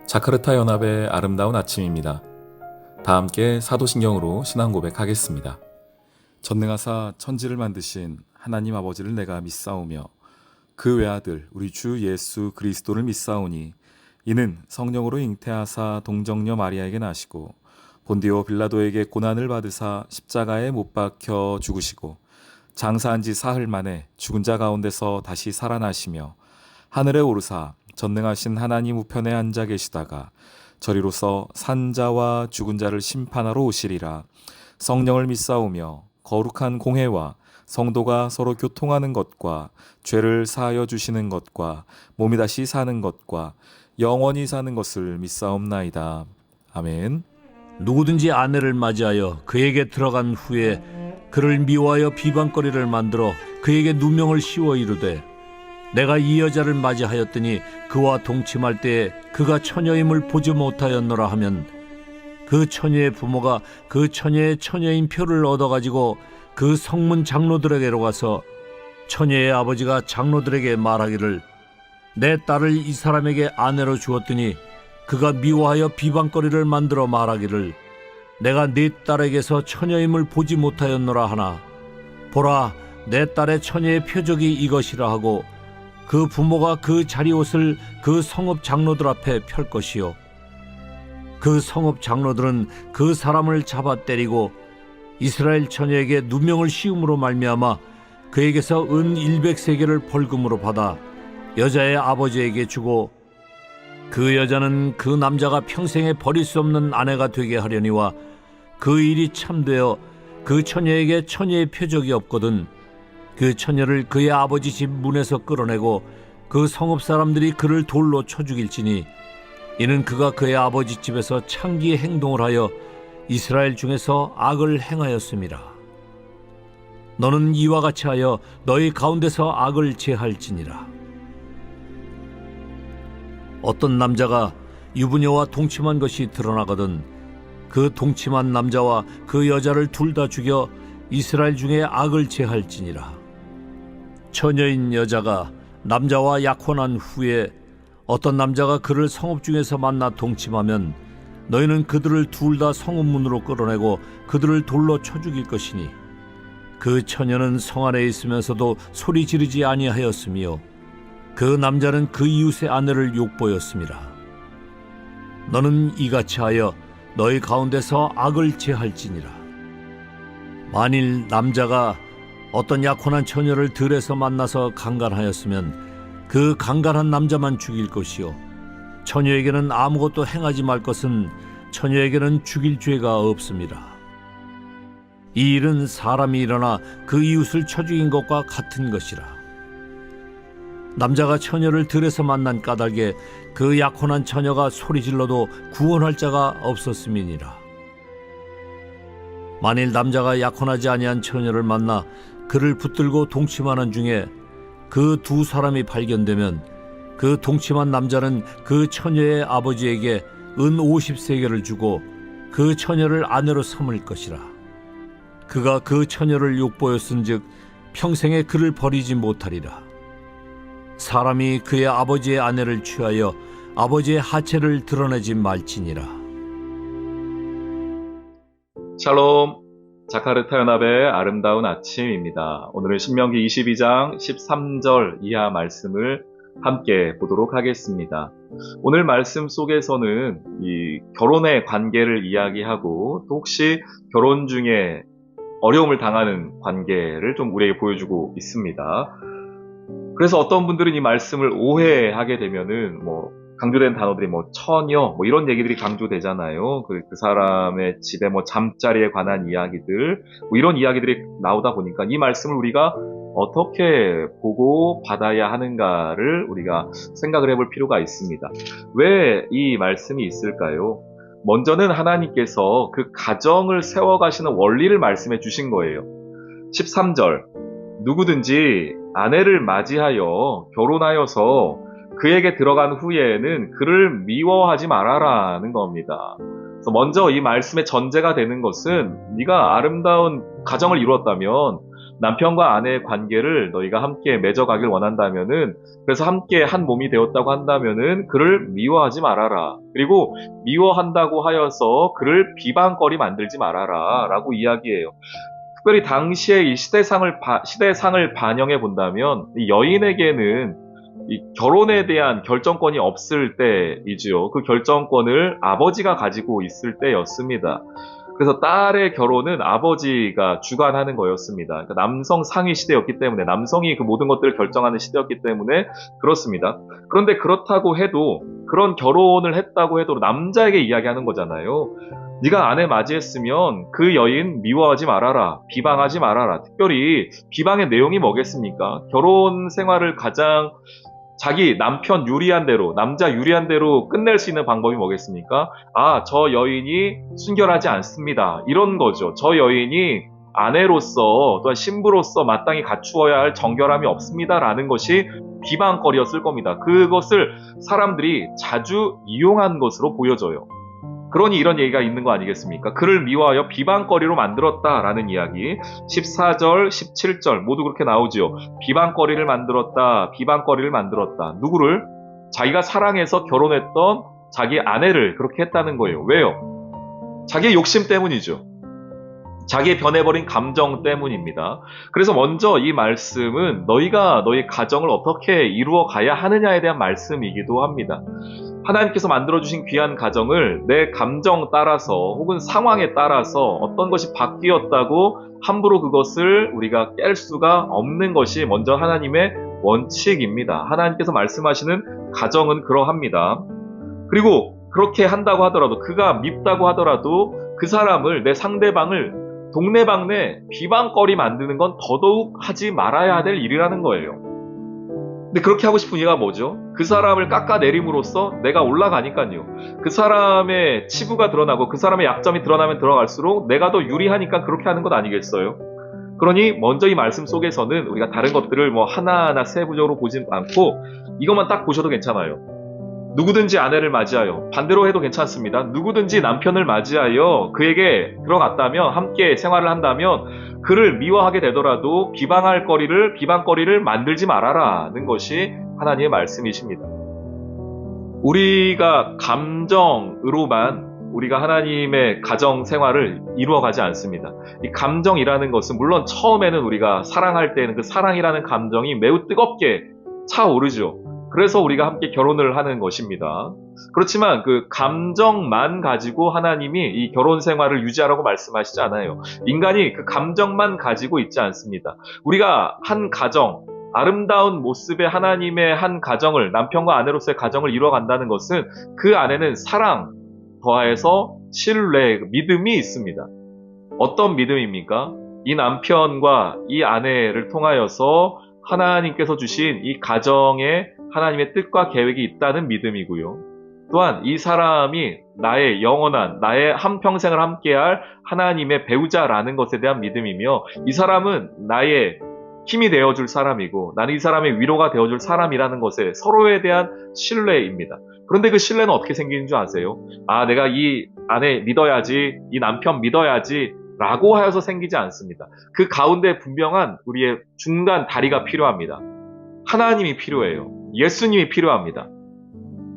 자카르타 연합의 아름다운 아침입니다. 다 함께 사도신경으로 신앙 고백하겠습니다. 전능하사 천지를 만드신 하나님 아버지를 내가 믿사오며 그 외아들 우리 주 예수 그리스도를 믿사오니 이는 성령으로 잉태하사 동정녀 마리아에게 나시고 본디오 빌라도에게 고난을 받으사 십자가에 못 박혀 죽으시고 장사한 지 사흘 만에 죽은 자 가운데서 다시 살아나시며 하늘에 오르사 전능하신 하나님 우편에 앉아 계시다가 저리로서 산자와 죽은 자를 심판하러 오시리라. 성령을 믿사오며 거룩한 공회와 성도가 서로 교통하는 것과 죄를 사하여 주시는 것과 몸이 다시 사는 것과 영원히 사는 것을 믿사옵나이다. 아멘. 누구든지 아내를 맞이하여 그에게 들어간 후에 그를 미워하여 비방거리를 만들어 그에게 누명을 씌워 이르되 내가 이 여자를 맞이하였더니 그와 동침할 때에 그가 처녀임을 보지 못하였노라 하면 그 처녀의 부모가 그 처녀의 처녀인 표를 얻어가지고 그 성문 장로들에게로 가서 처녀의 아버지가 장로들에게 말하기를 내 딸을 이 사람에게 아내로 주었더니 그가 미워하여 비방거리를 만들어 말하기를 내가 네 딸에게서 처녀임을 보지 못하였노라 하나 보라 내 딸의 처녀의 표적이 이것이라 하고 그 부모가 그 자리옷을 그 성읍 장로들 앞에 펼 것이요 그 성읍 장로들은 그 사람을 잡아 때리고 이스라엘 처녀에게 누명을 씌움으로 말미암아 그에게서 은 100세겔을 벌금으로 받아 여자의 아버지에게 주고 그 여자는 그 남자가 평생에 버릴 수 없는 아내가 되게 하려니와 그 일이 참되어 그 처녀에게 처녀의 표적이 없거든 그 처녀를 그의 아버지 집 문에서 끌어내고 그 성읍 사람들이 그를 돌로 쳐 죽일지니 이는 그가 그의 아버지 집에서 창기의 행동을 하여 이스라엘 중에서 악을 행하였음이라. 너는 이와 같이 하여 너희 가운데서 악을 제할지니라. 어떤 남자가 유부녀와 동침한 것이 드러나거든 그 동침한 남자와 그 여자를 둘 다 죽여 이스라엘 중에 악을 제할지니라. 처녀인 여자가 남자와 약혼한 후에 어떤 남자가 그를 성읍 중에서 만나 동침하면 너희는 그들을 둘 다 성읍 문으로 끌어내고 그들을 돌로 쳐 죽일 것이니 그 처녀는 성 안에 있으면서도 소리 지르지 아니하였으며 그 남자는 그 이웃의 아내를 욕보였음이라. 너는 이같이 하여 너희 가운데서 악을 제할지니라. 만일 남자가 어떤 약혼한 처녀를 들에서 만나서 강간하였으면 그 강간한 남자만 죽일 것이요 처녀에게는 아무것도 행하지 말 것은 처녀에게는 죽일 죄가 없습니다. 이 일은 사람이 일어나 그 이웃을 쳐 죽인 것과 같은 것이라. 남자가 처녀를 들에서 만난 까닭에 그 약혼한 처녀가 소리질러도 구원할 자가 없었음이니라. 만일 남자가 약혼하지 아니한 처녀를 만나 그를 붙들고 동침하는 중에 그 두 사람이 발견되면 그 동침한 남자는 그 처녀의 아버지에게 은 50세겔을 주고 그 처녀를 아내로 삼을 것이라. 그가 그 처녀를 욕보였은즉 평생에 그를 버리지 못하리라. 사람이 그의 아버지의 아내를 취하여 아버지의 하체를 드러내지 말지니라. 샬롬. 자카르타 연합의 아름다운 아침입니다. 오늘은 신명기 22장 13절 이하 말씀을 함께 보도록 하겠습니다. 오늘 말씀 속에서는 이 결혼의 관계를 이야기하고 또 혹시 결혼 중에 어려움을 당하는 관계를 좀 우리에게 보여주고 있습니다. 그래서 어떤 분들은 이 말씀을 오해하게 되면은 강조된 단어들이 처녀 이런 얘기들이 강조되잖아요. 그 사람의 집에 잠자리에 관한 이야기들 이런 이야기들이 나오다 보니까 이 말씀을 우리가 어떻게 보고 받아야 하는가를 우리가 생각을 해볼 필요가 있습니다. 왜 이 말씀이 있을까요? 먼저는 하나님께서 그 가정을 세워가시는 원리를 말씀해 주신 거예요. 13절 누구든지 아내를 맞이하여 결혼하여서 그에게 들어간 후에는 그를 미워하지 말아라는 겁니다. 그래서 먼저 이 말씀의 전제가 되는 것은 네가 아름다운 가정을 이루었다면 남편과 아내의 관계를 너희가 함께 맺어가길 원한다면은, 그래서 함께 한 몸이 되었다고 한다면은 그를 미워하지 말아라. 그리고 미워한다고 하여서 그를 비방거리 만들지 말아라 라고 이야기해요. 특별히 당시의 이 시대상을 반영해 본다면 이 여인에게는 이 결혼에 대한 결정권이 없을 때이지요. 그 결정권을 아버지가 가지고 있을 때였습니다. 그래서 딸의 결혼은 아버지가 주관하는 거였습니다. 그러니까 남성 상위 시대였기 때문에, 남성이 그 모든 것들을 결정하는 시대였기 때문에 그렇습니다. 그런데 그렇다고 해도, 그런 결혼을 했다고 해도 남자에게 이야기하는 거잖아요. 네가 아내 맞이했으면 그 여인 미워하지 말아라, 비방하지 말아라. 특별히 비방의 내용이 뭐겠습니까? 결혼 생활을 가장 자기 남편 유리한 대로, 남자 유리한 대로 끝낼 수 있는 방법이 뭐겠습니까? 아, 저 여인이 순결하지 않습니다. 이런 거죠. 저 여인이 아내로서 또한 신부로서 마땅히 갖추어야 할 정결함이 없습니다. 라는 것이 비방거리였을 겁니다. 그것을 사람들이 자주 이용한 것으로 보여져요. 그러니 이런 얘기가 있는 거 아니겠습니까? 그를 미워하여 비방거리로 만들었다라는 이야기. 14절, 17절 모두 그렇게 나오지요. 비방거리를 만들었다, 비방거리를 만들었다. 누구를? 자기가 사랑해서 결혼했던 자기 아내를 그렇게 했다는 거예요. 왜요? 자기의 욕심 때문이죠. 자기의 변해버린 감정 때문입니다. 그래서 먼저 이 말씀은 너희가 너희 가정을 어떻게 이루어 가야 하느냐에 대한 말씀이기도 합니다. 하나님께서 만들어주신 귀한 가정을 내 감정 따라서 혹은 상황에 따라서 어떤 것이 바뀌었다고 함부로 그것을 우리가 깰 수가 없는 것이 먼저 하나님의 원칙입니다. 하나님께서 말씀하시는 가정은 그러합니다. 그리고 그렇게 한다고 하더라도, 그가 밉다고 하더라도 그 사람을, 내 상대방을 동네방네 비방거리 만드는 건 더더욱 하지 말아야 될 일이라는 거예요. 근데 그렇게 하고 싶은 이유가 뭐죠? 그 사람을 깎아내림으로써 내가 올라가니까요. 그 사람의 치부가 드러나고 그 사람의 약점이 드러나면 들어갈수록 내가 더 유리하니까 그렇게 하는 것 아니겠어요? 그러니 먼저 이 말씀 속에서는 우리가 다른 것들을 뭐 하나하나 세부적으로 보진 않고 이것만 딱 보셔도 괜찮아요. 누구든지 아내를 맞이하여, 반대로 해도 괜찮습니다. 누구든지 남편을 맞이하여 그에게 들어갔다면, 함께 생활을 한다면 그를 미워하게 되더라도 비방거리를 만들지 말아라는 것이 하나님의 말씀이십니다. 우리가 감정으로만 우리가 하나님의 가정 생활을 이루어가지 않습니다. 이 감정이라는 것은 물론 처음에는 우리가 사랑할 때는 그 사랑이라는 감정이 매우 뜨겁게 차오르죠. 그래서 우리가 함께 결혼을 하는 것입니다. 그렇지만 그 감정만 가지고 하나님이 이 결혼 생활을 유지하라고 말씀하시지 않아요. 인간이 그 감정만 가지고 있지 않습니다. 우리가 한 가정, 아름다운 모습의 하나님의 한 가정을, 남편과 아내로서의 가정을 이루어간다는 것은 그 안에는 사랑 더하여서 신뢰, 믿음이 있습니다. 어떤 믿음입니까? 이 남편과 이 아내를 통하여서 하나님께서 주신 이 가정에 하나님의 뜻과 계획이 있다는 믿음이고요. 또한 이 사람이 나의 영원한, 나의 한평생을 함께할 하나님의 배우자라는 것에 대한 믿음이며, 이 사람은 나의 힘이 되어줄 사람이고 나는 이 사람의 위로가 되어줄 사람이라는 것에 서로에 대한 신뢰입니다. 그런데 그 신뢰는 어떻게 생기는 줄 아세요? 아, 내가 이 아내 믿어야지, 이 남편 믿어야지 라고 하여서 생기지 않습니다. 그 가운데 분명한 우리의 중간 다리가 필요합니다. 하나님이 필요해요. 예수님이 필요합니다.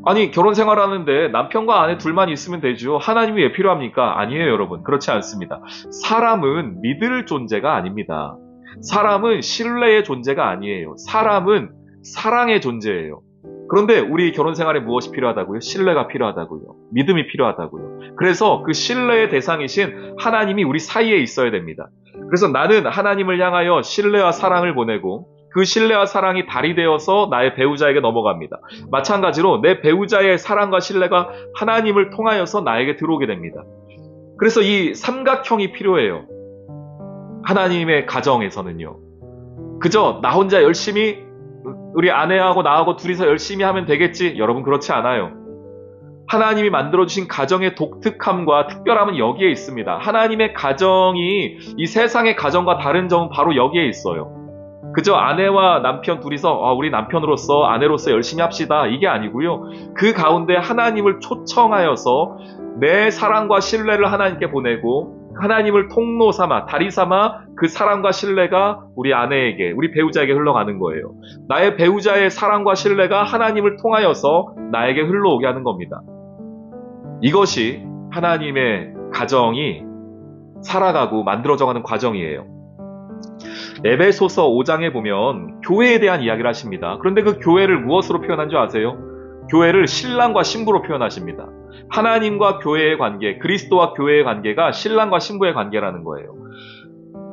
아니, 결혼 생활하는데 남편과 아내 둘만 있으면 되죠. 하나님이 왜 필요합니까? 아니에요, 여러분. 그렇지 않습니다. 사람은 믿을 존재가 아닙니다. 사람은 신뢰의 존재가 아니에요. 사람은 사랑의 존재예요. 그런데 우리 결혼 생활에 무엇이 필요하다고요? 신뢰가 필요하다고요. 믿음이 필요하다고요. 그래서 그 신뢰의 대상이신 하나님이 우리 사이에 있어야 됩니다. 그래서 나는 하나님을 향하여 신뢰와 사랑을 보내고 그 신뢰와 사랑이 달이 되어서 나의 배우자에게 넘어갑니다. 마찬가지로 내 배우자의 사랑과 신뢰가 하나님을 통하여서 나에게 들어오게 됩니다. 그래서 이 삼각형이 필요해요. 하나님의 가정에서는요. 그저 나 혼자 열심히, 우리 아내하고 나하고 둘이서 열심히 하면 되겠지. 여러분, 그렇지 않아요. 하나님이 만들어주신 가정의 독특함과 특별함은 여기에 있습니다. 하나님의 가정이 이 세상의 가정과 다른 점은 바로 여기에 있어요. 그저 아내와 남편 둘이서 우리 남편으로서 아내로서 열심히 합시다, 이게 아니고요. 그 가운데 하나님을 초청하여서 내 사랑과 신뢰를 하나님께 보내고 하나님을 통로 삼아, 다리 삼아 그 사랑과 신뢰가 우리 아내에게, 우리 배우자에게 흘러가는 거예요. 나의 배우자의 사랑과 신뢰가 하나님을 통하여서 나에게 흘러오게 하는 겁니다. 이것이 하나님의 가정이 살아가고 만들어져가는 과정이에요. 에베소서 5장에 보면 교회에 대한 이야기를 하십니다. 그런데 그 교회를 무엇으로 표현한 줄 아세요? 교회를 신랑과 신부로 표현하십니다. 하나님과 교회의 관계, 그리스도와 교회의 관계가 신랑과 신부의 관계라는 거예요.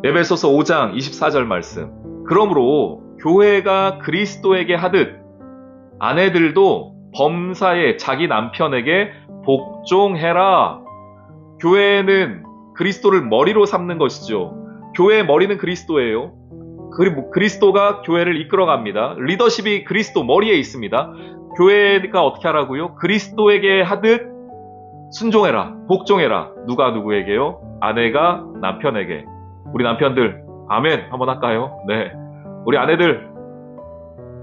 에베소서 5장 24절 말씀. 그러므로 교회가 그리스도에게 하듯 아내들도 범사에 자기 남편에게 복종해라. 교회는 그리스도를 머리로 삼는 것이죠. 교회의 머리는 그리스도예요. 그리스도가 교회를 이끌어갑니다. 리더십이 그리스도 머리에 있습니다. 교회가 어떻게 하라고요? 그리스도에게 하듯 순종해라, 복종해라. 누가 누구에게요? 아내가 남편에게. 우리 남편들 아멘 한번 할까요? 네. 우리 아내들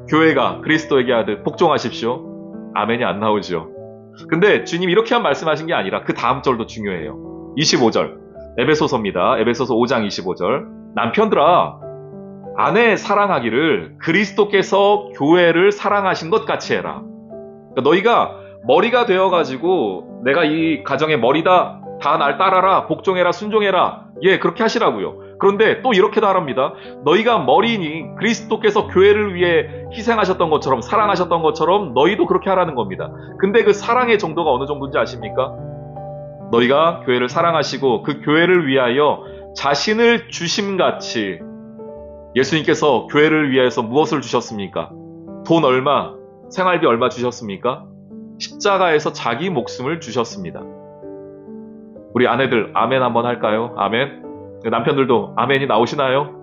교회가 그리스도에게 하듯 복종하십시오. 아멘이 안 나오죠. 근데 주님 이렇게만 말씀하신 게 아니라 그 다음 절도 중요해요. 25절 에베소서입니다. 에베소서 5장 25절 남편들아 아내 사랑하기를 그리스도께서 교회를 사랑하신 것 같이 해라. 그러니까 너희가 머리가 되어가지고 내가 이 가정의 머리다. 다 날 따라라. 복종해라. 순종해라. 예, 그렇게 하시라고요. 그런데 또 이렇게도 하랍니다. 너희가 머리니 그리스도께서 교회를 위해 희생하셨던 것처럼 사랑하셨던 것처럼 너희도 그렇게 하라는 겁니다. 근데 그 사랑의 정도가 어느 정도인지 아십니까? 너희가 교회를 사랑하시고 그 교회를 위하여 자신을 주심같이 예수님께서 교회를 위해서 무엇을 주셨습니까? 돈 얼마, 생활비 얼마 주셨습니까? 십자가에서 자기 목숨을 주셨습니다. 우리 아내들 아멘 한번 할까요? 아멘. 남편들도 아멘이 나오시나요?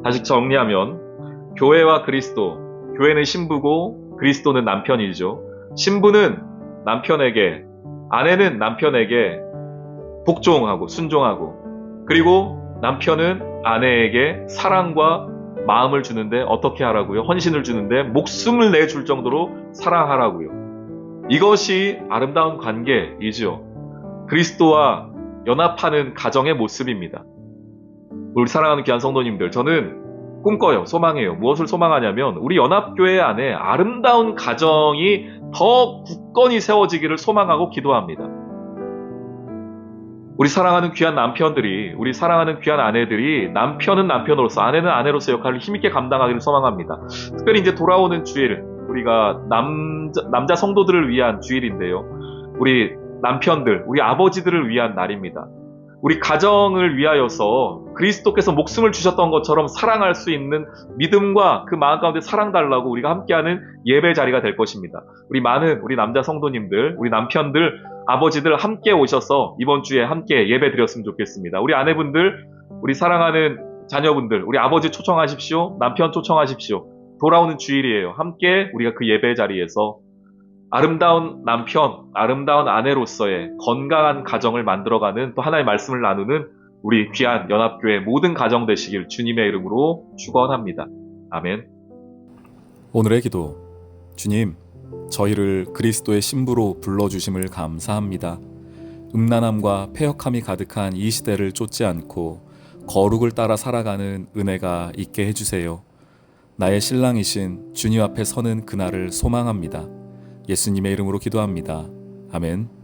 다시 정리하면 교회와 그리스도, 교회는 신부고 그리스도는 남편이죠. 신부는 남편에게, 아내는 남편에게 복종하고 순종하고, 그리고 남편은 아내에게 사랑과 마음을 주는데 어떻게 하라고요? 헌신을 주는데 목숨을 내줄 정도로 사랑하라고요. 이것이 아름다운 관계이죠. 그리스도와 연합하는 가정의 모습입니다. 우리 사랑하는 귀한 성도님들, 저는 꿈꿔요. 소망해요. 무엇을 소망하냐면 우리 연합교회 안에 아름다운 가정이 더 굳건히 세워지기를 소망하고 기도합니다. 우리 사랑하는 귀한 남편들이, 우리 사랑하는 귀한 아내들이 남편은 남편으로서, 아내는 아내로서 역할을 힘있게 감당하기를 소망합니다. 특별히 이제 돌아오는 주일, 우리가 남자 성도들을 위한 주일인데요. 우리 남편들, 우리 아버지들을 위한 날입니다. 우리 가정을 위하여서 그리스도께서 목숨을 주셨던 것처럼 사랑할 수 있는 믿음과 그 마음 가운데 사랑 달라고 우리가 함께하는 예배 자리가 될 것입니다. 우리 많은 우리 남자 성도님들, 우리 남편들, 아버지들 함께 오셔서 이번 주에 함께 예배 드렸으면 좋겠습니다. 우리 아내분들, 우리 사랑하는 자녀분들, 우리 아버지 초청하십시오. 남편 초청하십시오. 돌아오는 주일이에요. 함께 우리가 그 예배 자리에서 아름다운 남편, 아름다운 아내로서의 건강한 가정을 만들어가는 또 하나의 말씀을 나누는 우리 귀한 연합교회 모든 가정 되시길 주님의 이름으로 축원합니다. 아멘. 오늘의 기도. 주님, 저희를 그리스도의 신부로 불러주심을 감사합니다. 음란함과 패역함이 가득한 이 시대를 쫓지 않고 거룩을 따라 살아가는 은혜가 있게 해주세요. 나의 신랑이신 주님 앞에 서는 그날을 소망합니다. 예수님의 이름으로 기도합니다. 아멘.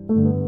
아멘.